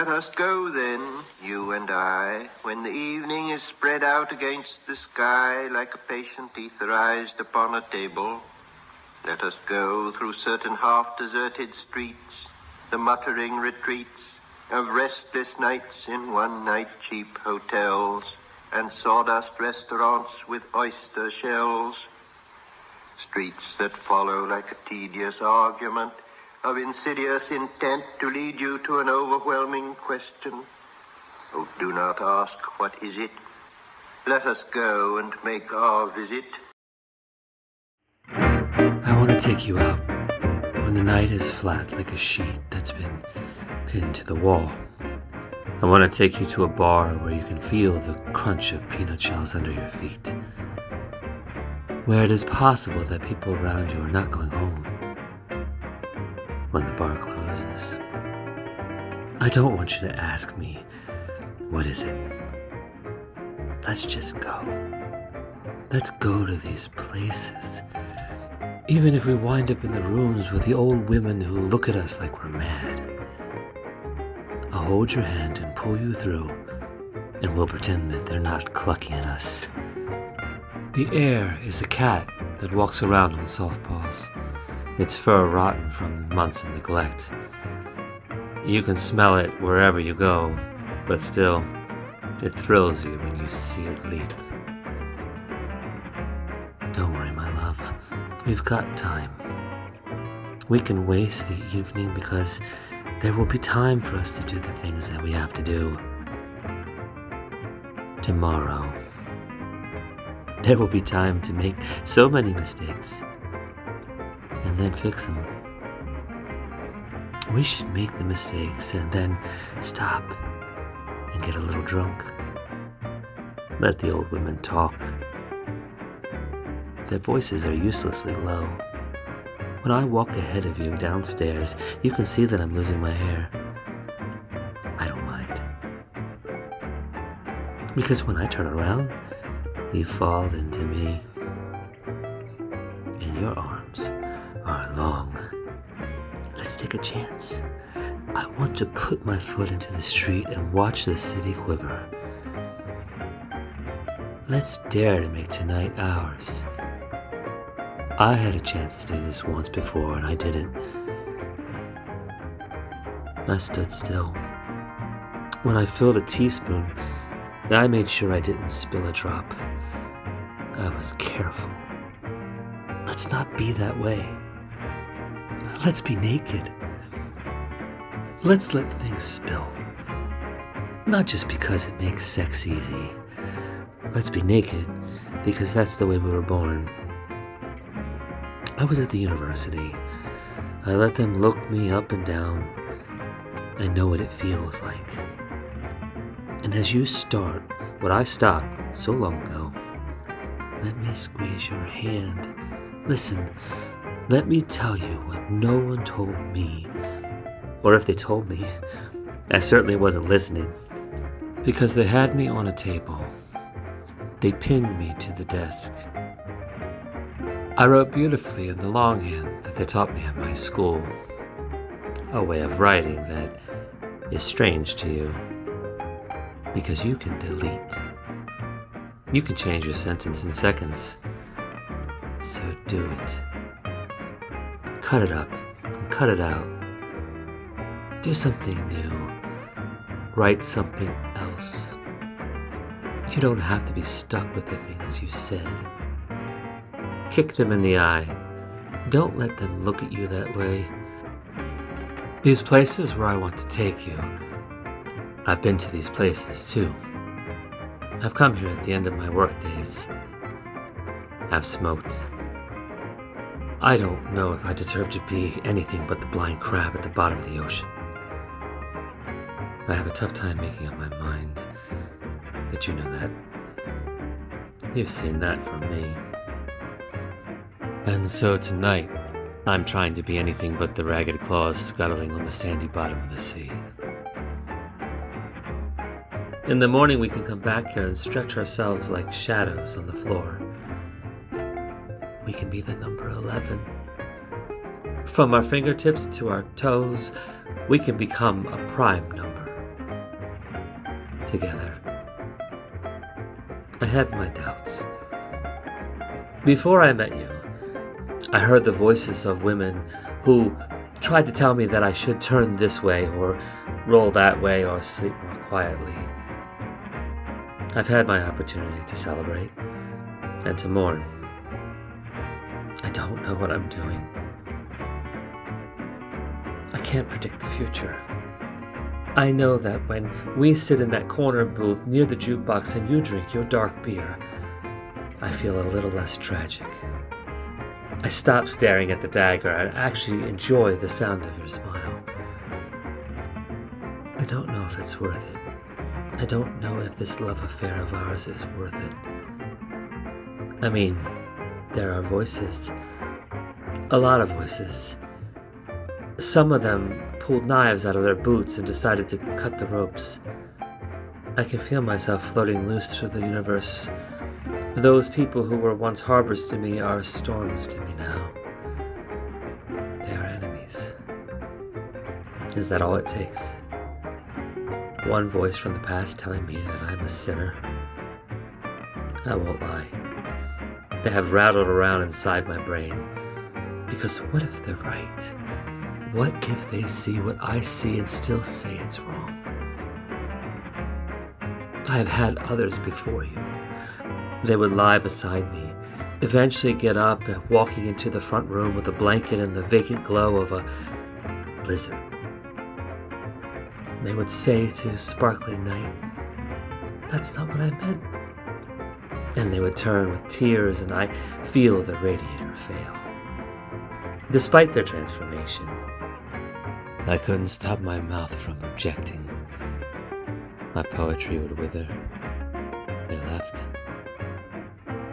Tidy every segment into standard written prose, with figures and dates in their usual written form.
Let us go then, you and I, when the evening is spread out against the sky like a patient etherized upon a table. Let us go through certain half-deserted streets, the muttering retreats of restless nights in one-night cheap hotels and sawdust restaurants with oyster shells. Streets that follow like a tedious argument of insidious intent to lead you to an overwhelming question. Oh, do not ask, what is it? Let us go and make our visit. I want to take you out when the night is flat like a sheet that's been pinned to the wall. I want to take you to a bar where you can feel the crunch of peanut shells under your feet, where it is possible that people around you are not going home when the bar closes. I don't want you to ask me, what is it? Let's just go. Let's go to these places. Even if we wind up in the rooms with the old women who look at us like we're mad. I'll hold your hand and pull you through, and we'll pretend that they're not clucking at us. The air is a cat that walks around on soft paws, its fur rotten from months of neglect. You can smell it wherever you go, but still, it thrills you when you see it leap. Don't worry, my love. We've got time. We can waste the evening because there will be time for us to do the things that we have to do. Tomorrow, there will be time to make so many mistakes and then fix them. We should make the mistakes and then stop and get a little drunk. Let the old women talk. Their voices are uselessly low. When I walk ahead of you downstairs, you can see that I'm losing my hair. I don't mind. Because when I turn around, you fall into me. And your arms are long. Let's take a chance. I want to put my foot into the street and watch the city quiver. Let's dare to make tonight ours. I had a chance to do this once before and I didn't. I stood still. When I filled a teaspoon, I made sure I didn't spill a drop. I was careful. Let's not be that way. Let's be naked. Let's let things spill. Not just because it makes sex easy. Let's be naked because that's the way we were born. I was at the university. I let them look me up and down. I know what it feels like. And as you start what I stopped so long ago, let me squeeze your hand. Listen, let me tell you what no one told me. Or if they told me, I certainly wasn't listening. Because they had me on a table. They pinned me to the desk. I wrote beautifully in the longhand that they taught me at my school. A way of writing that is strange to you. Because you can delete. You can change your sentence in seconds. So do it. Cut it up and cut it out. Do something new. Write something else. You don't have to be stuck with the things you said. Kick them in the eye. Don't let them look at you that way. These places where I want to take you. I've been to these places too. I've come here at the end of my work days. I've smoked. I don't know if I deserve to be anything but the blind crab at the bottom of the ocean. I have a tough time making up my mind, but you know that. You've seen that from me. And so tonight, I'm trying to be anything but the ragged claws scuttling on the sandy bottom of the sea. In the morning we can come back here and stretch ourselves like shadows on the floor. We can be the number 11. From our fingertips to our toes, we can become a prime number. together. I had my doubts. Before I met you, I heard the voices of women who tried to tell me that I should turn this way or roll that way or sleep more quietly. I've had my opportunity to celebrate and to mourn. I don't know what I'm doing. I can't predict the future. I know that when we sit in that corner booth near the jukebox and you drink your dark beer, I feel a little less tragic. I stop staring at the dagger and actually enjoy the sound of your smile. I don't know if it's worth it. I don't know if this love affair of ours is worth it. I mean, there are voices. A lot of voices. Some of them pulled knives out of their boots and decided to cut the ropes. I can feel myself floating loose through the universe. Those people who were once harbors to me are storms to me now. They are enemies. Is that all it takes? One voice from the past telling me that I'm a sinner? I won't lie. They have rattled around inside my brain. Because what if they're right? What if they see what I see and still say it's wrong? I have had others before you. They would lie beside me, eventually get up, walking into the front room with a blanket and the vacant glow of a blizzard. They would say to sparkling night, "That's not what I meant." And they would turn with tears and I feel the radiator fail. Despite their transformation, I couldn't stop my mouth from objecting. My poetry would wither. They left.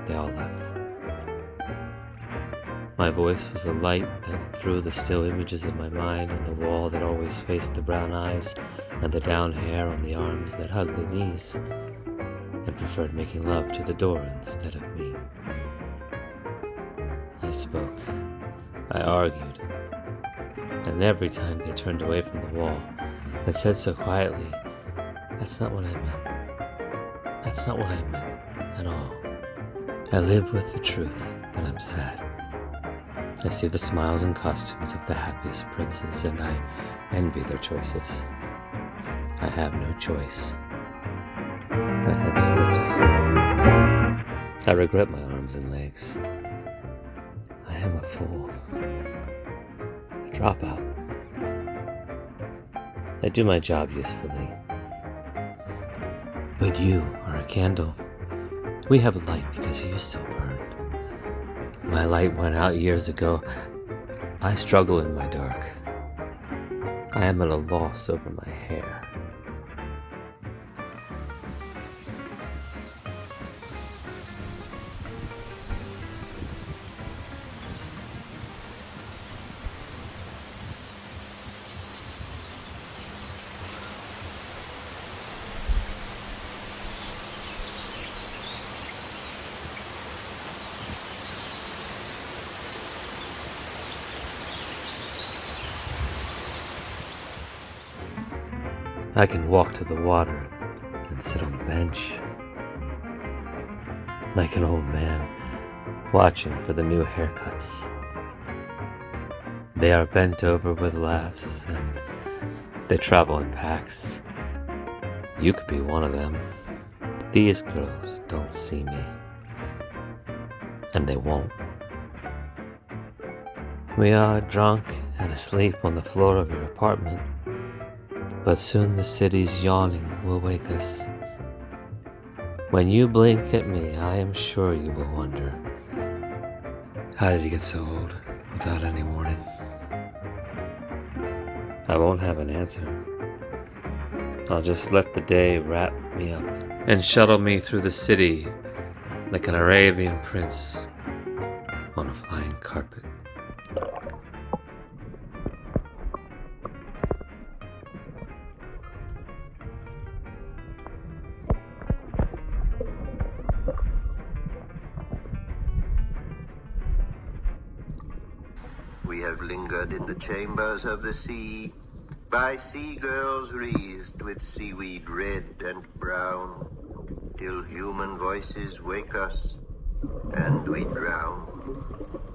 They all left. My voice was a light that threw the still images of my mind on the wall that always faced the brown eyes and the down hair on the arms that hugged the knees and preferred making love to the door instead of me. I spoke. I argued. And every time they turned away from the wall and said so quietly, "That's not what I meant. That's not what I meant at all." I live with the truth that I'm sad. I see the smiles and costumes of the happiest princes, and I envy their choices. I have no choice. My head slips. I regret my arms and legs. I am a fool. A dropout. I do my job usefully. But you are a candle. We have light because you still burn. My light went out years ago. I struggle in my dark. I am at a loss over my hair. I can walk to the water and sit on a bench, like an old man watching for the new haircuts. They are bent over with laughs and they travel in packs. You could be one of them. These girls don't see me, and they won't. We are drunk and asleep on the floor of your apartment. But soon the city's yawning will wake us. When you blink at me, I am sure you will wonder, how did he get so old without any warning? I won't have an answer. I'll just let the day wrap me up and shuttle me through the city like an Arabian prince on a flying carpet. We have lingered in the chambers of the sea, by sea girls wreathed dressed with seaweed red and brown, till human voices wake us and we drown.